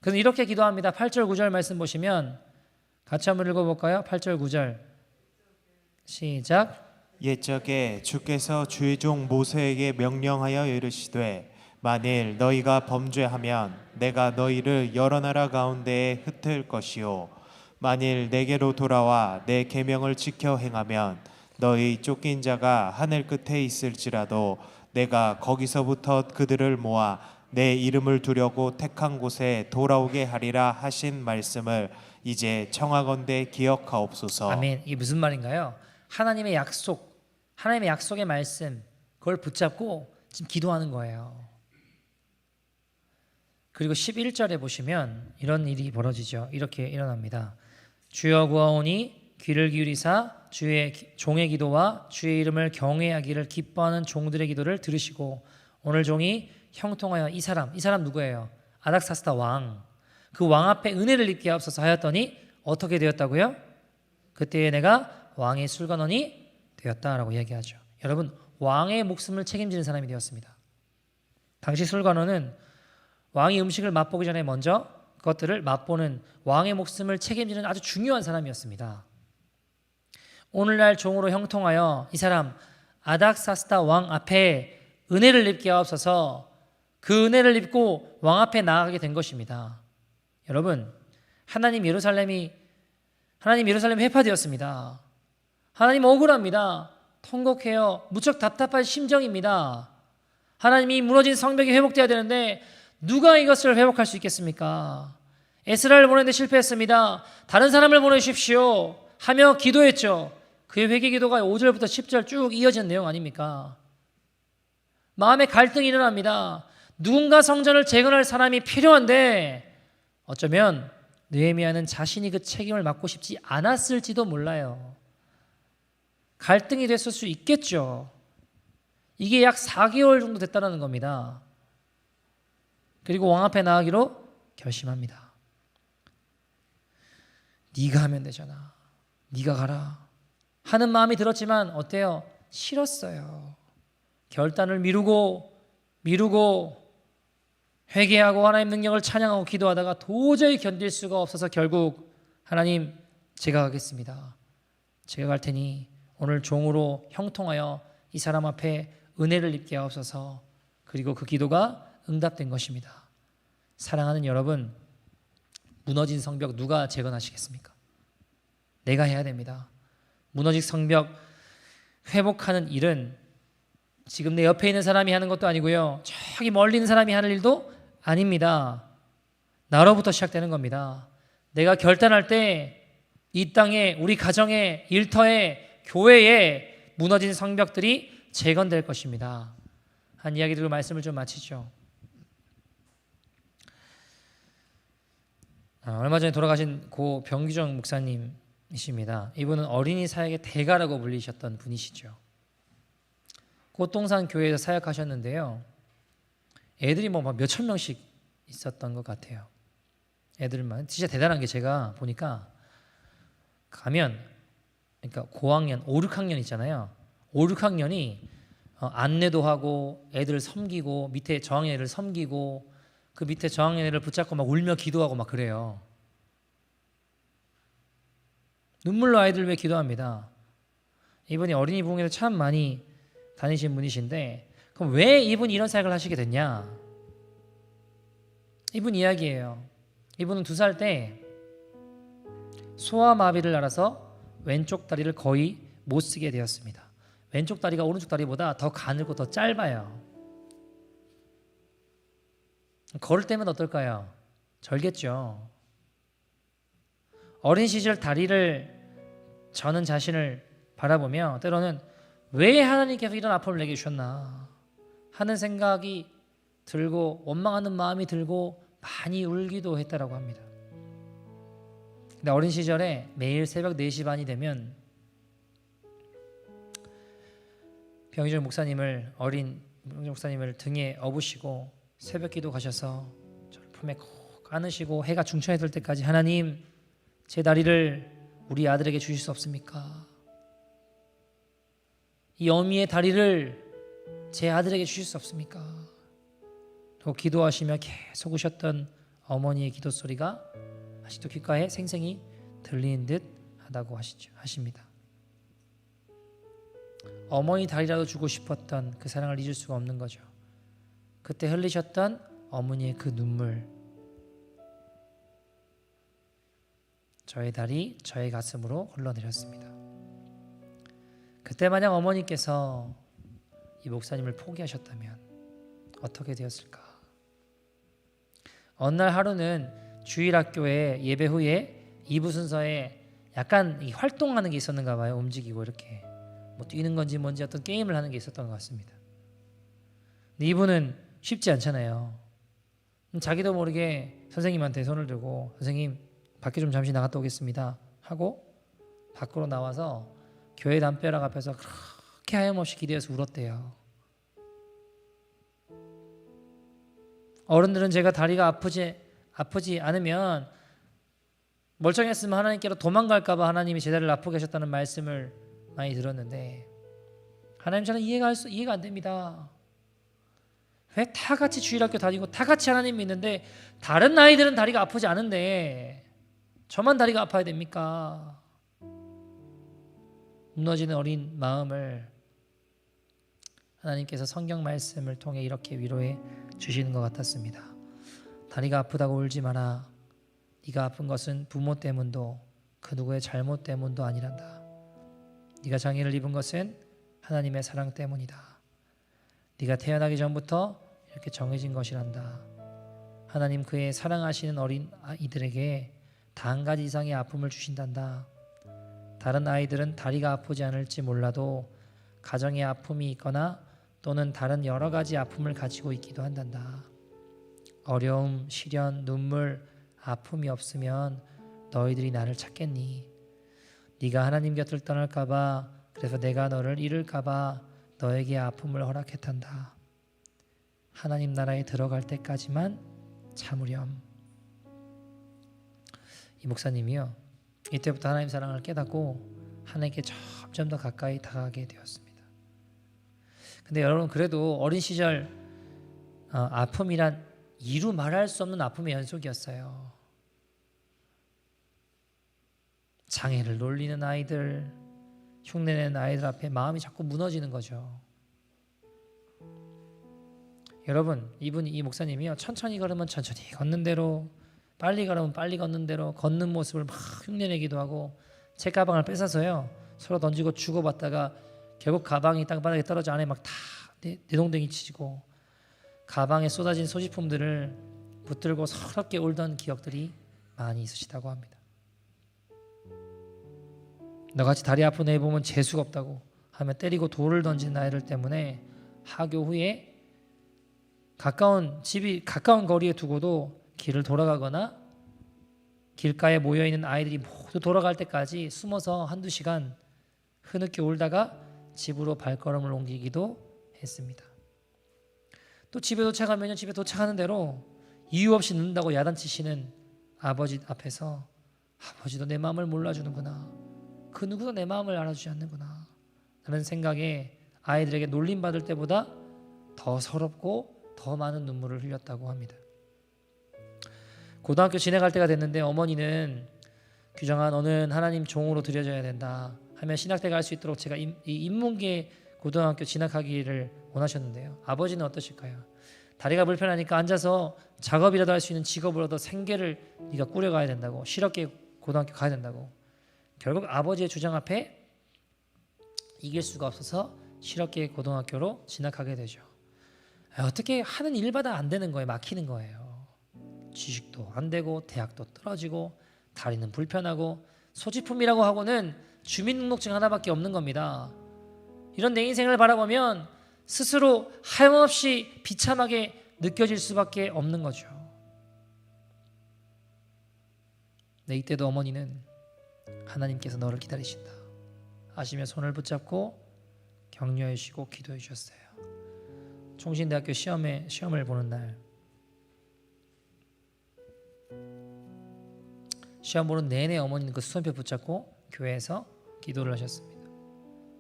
S1: 그래서 이렇게 기도합니다. 8절 9절 말씀 보시면 같이 한번 읽어볼까요? 8절 9절 시작.
S2: 옛적에 주께서 주의 종 모세에게 명령하여 이르시되 만일 너희가 범죄하면 내가 너희를 여러 나라 가운데에 흩을 것이요 만일 내게로 돌아와 내 계명을 지켜 행하면 너희 쫓긴 자가 하늘 끝에 있을지라도 내가 거기서부터 그들을 모아 내 이름을 두려고 택한 곳에 돌아오게 하리라 하신 말씀을 이제 청하건대 기억하옵소서.
S1: 아멘. 이게 무슨 말인가요? 하나님의 약속, 하나님의 약속의 말씀 그걸 붙잡고 지금 기도하는 거예요. 그리고 11절에 보시면 이런 일이 벌어지죠. 이렇게 일어납니다. 주여 구하오니 귀를 기울이사 주의 종의 기도와 주의 이름을 경외하기를 기뻐하는 종들의 기도를 들으시고 오늘 종이 형통하여 이 사람 누구예요? 아닥사스다 왕. 그 왕 앞에 은혜를 입게 하옵소서 하였더니 어떻게 되었다고요? 그때에 내가 왕의 술관원이 되었다라고 이야기하죠. 여러분 왕의 목숨을 책임지는 사람이 되었습니다. 당시 술관원은 왕이 음식을 맛보기 전에 먼저 그것들을 맛보는 왕의 목숨을 책임지는 아주 중요한 사람이었습니다. 오늘날 종으로 형통하여 이 사람 아닥사스다 왕 앞에 은혜를 입게 하옵소서. 그 은혜를 입고 왕 앞에 나아가게 된 것입니다. 여러분 하나님 예루살렘 회파되었습니다. 하나님 억울합니다. 통곡해요. 무척 답답한 심정입니다. 하나님이 무너진 성벽이 회복되어야 되는데 누가 이것을 회복할 수 있겠습니까? 에스라를 보내는데 실패했습니다. 다른 사람을 보내주십시오 하며 기도했죠. 그의 회개 기도가 5절부터 10절 쭉 이어진 내용 아닙니까? 마음에 갈등이 일어납니다. 누군가 성전을 재건할 사람이 필요한데 어쩌면 느헤미야는 자신이 그 책임을 맡고 싶지 않았을지도 몰라요. 갈등이 됐을 수 있겠죠. 이게 약 4개월 정도 됐다는 겁니다. 그리고 왕 앞에 나가기로 결심합니다. 네가 하면 되잖아. 네가 가라 하는 마음이 들었지만 어때요? 싫었어요. 결단을 미루고 회개하고 하나님 능력을 찬양하고 기도하다가 도저히 견딜 수가 없어서 결국 하나님 제가 가겠습니다. 제가 갈 테니 오늘 종으로 형통하여 이 사람 앞에 은혜를 입게 하옵소서. 그리고 그 기도가 응답된 것입니다. 사랑하는 여러분, 무너진 성벽 누가 재건하시겠습니까? 내가 해야 됩니다. 무너진 성벽 회복하는 일은 지금 내 옆에 있는 사람이 하는 것도 아니고요. 저기 멀리 있는 사람이 하는 일도 아닙니다. 나로부터 시작되는 겁니다. 내가 결단할 때 이 땅에, 우리 가정에, 일터에, 교회에 무너진 성벽들이 재건될 것입니다. 한 이야기 들고 말씀을 좀 마치죠. 얼마 전에 돌아가신 고 병규정 목사님이십니다. 이분은 어린이 사역의 대가라고 불리셨던 분이시죠. 꽃동산 교회에서 사역하셨는데요. 애들이 뭐 몇천 명씩 있었던 것 같아요. 애들만. 진짜 대단한 게 제가 보니까 가면 그러니까 고학년, 5, 6학년 있잖아요. 5, 6학년이 안내도 하고 애들을 섬기고 밑에 저학년 애를 섬기고 그 밑에 저학년 애를 붙잡고 막 울며 기도하고 막 그래요. 눈물로 아이들 위해 기도합니다. 이분이 어린이 부흥회를 참 많이 다니신 분이신데 그럼 왜 이분이 이런 사역을 하시게 됐냐? 이분 이야기예요. 이분은 2살 때 소아마비를 앓아서 왼쪽 다리를 거의 못 쓰게 되었습니다. 왼쪽 다리가 오른쪽 다리보다 더 가늘고 더 짧아요. 걸을 때면 어떨까요? 절겠죠. 어린 시절 다리를 저는 자신을 바라보며 때로는 왜 하나님께서 이런 아픔을 내게 주셨나 하는 생각이 들고 원망하는 마음이 들고 많이 울기도 했다라고 합니다. 근데 어린 시절에 매일 새벽 4시 반이 되면 병희정 목사님을 등에 업으시고 새벽기도 가셔서 저를 품에 꼭 안으시고 해가 중천에 들 때까지 하나님 제 다리를 우리 아들에게 주실 수 없습니까? 이 어미의 다리를 제 아들에게 주실 수 없습니까? 또 기도하시며 계속 우셨던 어머니의 기도 소리가 아직도 귓가에 생생히 들리는 듯 하다고 하십니다. 어머니 다리라도 주고 싶었던 그 사랑을 잊을 수가 없는 거죠. 그때 흘리셨던 어머니의 그 눈물, 저의 다리, 저의 가슴으로 흘러내렸습니다. 그때 만약 어머니께서 이 목사님을 포기하셨다면 어떻게 되었을까? 어느 날 하루는 주일학교에 예배 후에 2부 순서에 약간 활동하는 게 있었는가 봐요. 움직이고 이렇게 뭐 뛰는 건지 뭔지 어떤 게임을 하는 게 있었던 것 같습니다. 근데 이분은 쉽지 않잖아요. 자기도 모르게 선생님한테 손을 들고 선생님 밖에 좀 잠시 나갔다 오겠습니다 하고 밖으로 나와서 교회 담벼락 앞에서 그렇게 하염없이 기대어서 울었대요. 어른들은 제가 다리가 아프지 않으면 멀쩡했으면 하나님께로 도망갈까 봐 하나님이 제 다리를 아프게 하셨다는 말씀을 많이 들었는데 하나님 저는 이해가 안 됩니다. 왜 다 같이 주일학교 다니고 다 같이 하나님 믿는데 다른 아이들은 다리가 아프지 않은데 저만 다리가 아파야 됩니까? 무너지는 어린 마음을 하나님께서 성경 말씀을 통해 이렇게 위로해 주시는 것 같았습니다. 다리가 아프다고 울지 마라. 네가 아픈 것은 부모 때문도 그 누구의 잘못 때문도 아니란다. 네가 장애를 입은 것은 하나님의 사랑 때문이다. 네가 태어나기 전부터 이렇게 정해진 것이란다. 하나님 그의 사랑하시는 어린 아이들에게 다 한 가지 이상의 아픔을 주신단다. 다른 아이들은 다리가 아프지 않을지 몰라도 가정에 아픔이 있거나 또는 다른 여러 가지 아픔을 가지고 있기도 한단다. 어려움, 시련, 눈물, 아픔이 없으면 너희들이 나를 찾겠니? 네가 하나님 곁을 떠날까 봐 그래서 내가 너를 잃을까 봐 너에게 아픔을 허락했단다. 하나님 나라에 들어갈 때까지만 참으렴. 이 목사님이요 이때부터 하나님 사랑을 깨닫고 하나님께 점점 더 가까이 다가가게 되었습니다. 근데 여러분 그래도 어린 시절 아픔이란 이루 말할 수 없는 아픔의 연속이었어요. 장애를 놀리는 아이들, 흉내내는 아이들 앞에 마음이 자꾸 무너지는 거죠. 여러분 이 목사님이요 천천히 걸으면 천천히 걷는 대로 빨리 걸으면 빨리 걷는 대로 걷는 모습을 막 흉내내기도 하고 책가방을 뺏어서요 서로 던지고 주고받다가 결국 가방이 땅바닥에 떨어져 안에 막 다 내동댕이 치고 가방에 쏟아진 소지품들을 붙들고 서럽게 울던 기억들이 많이 있으시다고 합니다. 너같이 다리 아픈 애 보면 재수가 없다고 하며 때리고 돌을 던지는 아이들 때문에 하교 후에 가까운 거리에 두고도 길을 돌아가거나 길가에 모여있는 아이들이 모두 돌아갈 때까지 숨어서 한두 시간 흐느껴 울다가 집으로 발걸음을 옮기기도 했습니다. 또 집에 도착하면 집에 도착하는 대로 이유 없이 늦는다고 야단치시는 아버지 앞에서 아버지도 내 마음을 몰라주는구나. 그 누구도 내 마음을 알아주지 않는구나. 라는 생각에 아이들에게 놀림받을 때보다 더 서럽고 더 많은 눈물을 흘렸다고 합니다. 고등학교 진학할 때가 됐는데 어머니는 규정아 너는 하나님 종으로 드려져야 된다 하며 신학대 갈 수 있도록 제가 이 인문계 고등학교 진학하기를 원하셨는데요. 아버지는 어떠실까요? 다리가 불편하니까 앉아서 작업이라도 할 수 있는 직업을 얻어 생계를 네가 꾸려가야 된다고 실업계 고등학교 가야 된다고 결국 아버지의 주장 앞에 이길 수가 없어서 실업계 고등학교로 진학하게 되죠. 어떻게 하는 일마다 안 되는 거예요. 막히는 거예요. 취직도 안 되고 대학도 떨어지고 다리는 불편하고 소지품이라고 하고는 주민등록증 하나밖에 없는 겁니다. 이런 내 인생을 바라보면 스스로 하염없이 비참하게 느껴질 수밖에 없는 거죠. 네, 이때도 어머니는 하나님께서 너를 기다리신다 하시며 손을 붙잡고 격려해 주시고 기도해 주셨어요. 총신대학교 시험을 보는 날, 시험 보는 내내 어머니는 그 수험표 붙잡고 교회에서 기도를 하셨습니다.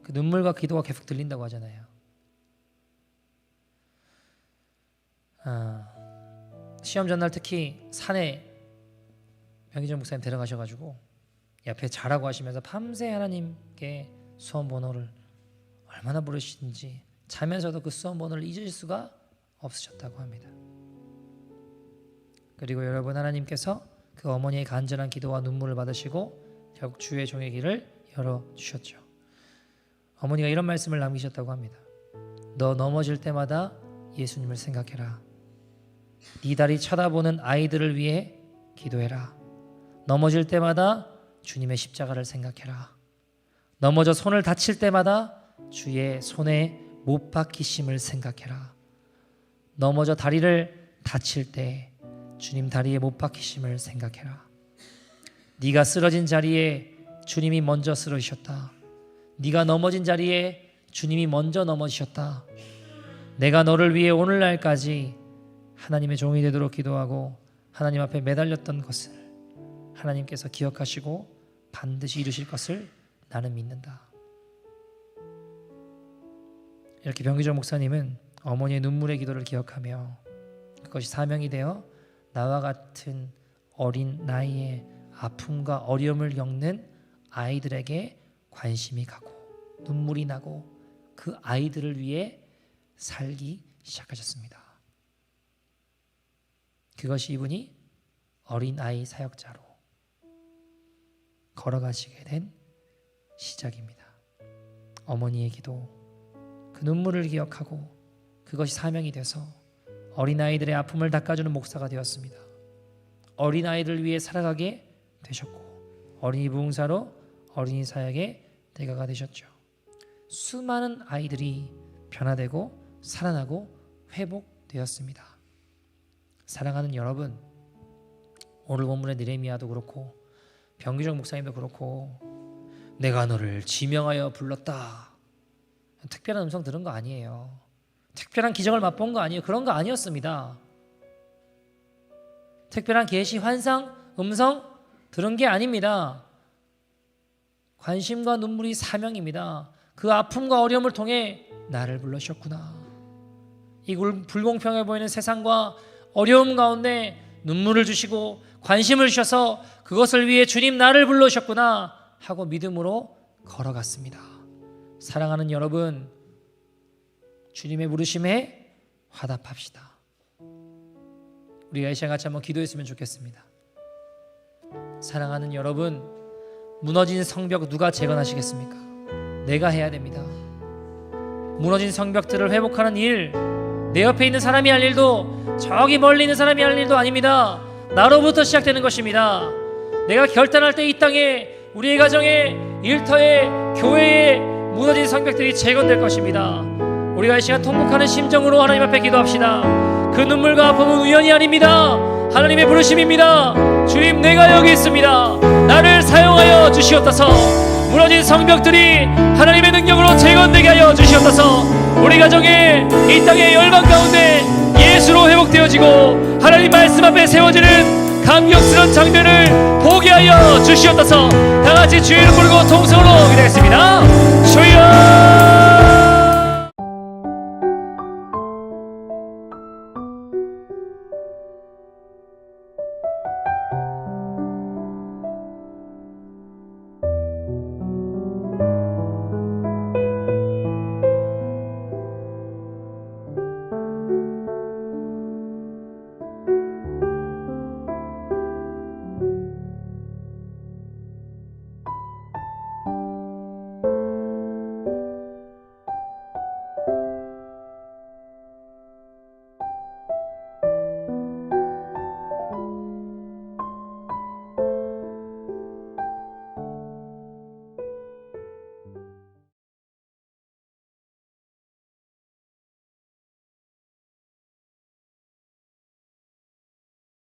S1: 그 눈물과 기도가 계속 들린다고 하잖아요. 시험 전날 특히 산에 명희정 목사님 데려가셔가지고 옆에 자라고 하시면서 밤새 하나님께 수험 번호를 얼마나 부르시는지 자면서도 그 수험 번호를 잊을 수가 없으셨다고 합니다. 그리고 여러분, 하나님께서 그 어머니의 간절한 기도와 눈물을 받으시고 결국 주의 종의 길을 열어주셨죠. 어머니가 이런 말씀을 남기셨다고 합니다. 너 넘어질 때마다 예수님을 생각해라. 네 다리 쳐다보는 아이들을 위해 기도해라. 넘어질 때마다 주님의 십자가를 생각해라. 넘어져 손을 다칠 때마다 주의 손에 못 박히심을 생각해라. 넘어져 다리를 다칠 때 주님 다리에 못 박히심을 생각해라. 네가 쓰러진 자리에 주님이 먼저 쓰러지셨다. 네가 넘어진 자리에 주님이 먼저 넘어지셨다. 내가 너를 위해 오늘날까지 하나님의 종이 되도록 기도하고 하나님 앞에 매달렸던 것을 하나님께서 기억하시고 반드시 이루실 것을 나는 믿는다. 이렇게 병기정 목사님은 어머니의 눈물의 기도를 기억하며 그것이 사명이 되어 나와 같은 어린 나이에 아픔과 어려움을 겪는 아이들에게 관심이 가고 눈물이 나고 그 아이들을 위해 살기 시작하셨습니다. 그것이 이분이 어린아이 사역자로 걸어가시게 된 시작입니다. 어머니의 기도, 그 눈물을 기억하고 그것이 사명이 돼서 어린아이들의 아픔을 닦아주는 목사가 되었습니다. 어린아이들을 위해 살아가게 되셨고 어린이 부흥사로 어린이 사역의 대가가 되셨죠. 수많은 아이들이 변화되고 살아나고 회복되었습니다. 사랑하는 여러분, 오늘 본문의 느헤미야도 그렇고 병기정 목사님도 그렇고 내가 너를 지명하여 불렀다, 특별한 음성 들은 거 아니에요. 특별한 기적을 맛본 거 아니에요. 그런 거 아니었습니다. 특별한 계시, 환상, 음성 들은 게 아닙니다. 관심과 눈물이 사명입니다. 그 아픔과 어려움을 통해 나를 불러주셨구나. 이 불공평해 보이는 세상과 어려움 가운데 눈물을 주시고 관심을 주셔서 그것을 위해 주님 나를 불러주셨구나 하고 믿음으로 걸어갔습니다. 사랑하는 여러분, 주님의 부르심에 화답합시다. 우리가 이 시간 같이 한번 기도했으면 좋겠습니다. 사랑하는 여러분, 무너진 성벽 누가 재건하시겠습니까? 내가 해야 됩니다. 무너진 성벽들을 회복하는 일, 내 옆에 있는 사람이 할 일도 저기 멀리 있는 사람이 할 일도 아닙니다. 나로부터 시작되는 것입니다. 내가 결단할 때 이 땅에, 우리의 가정에, 일터에, 교회에 무너진 성벽들이 재건될 것입니다. 우리가 이 시간 통곡하는 심정으로 하나님 앞에 기도합시다. 그 눈물과 아픔은 우연이 아닙니다. 하나님의 부르심입니다. 주님, 내가 여기 있습니다. 나를 사용하여 주시옵소서. 무너진 성벽들이 하나님의 능력으로 재건되게 하여 주시옵소서. 우리 가정에, 이 땅의 열방 가운데 예수로 회복되어지고 하나님 말씀 앞에 세워지는 감격스러운 장면을 보게 하여 주시옵소서. 다 같이 주의 이름 부르고 통성으로 기도하겠습니다. 주여!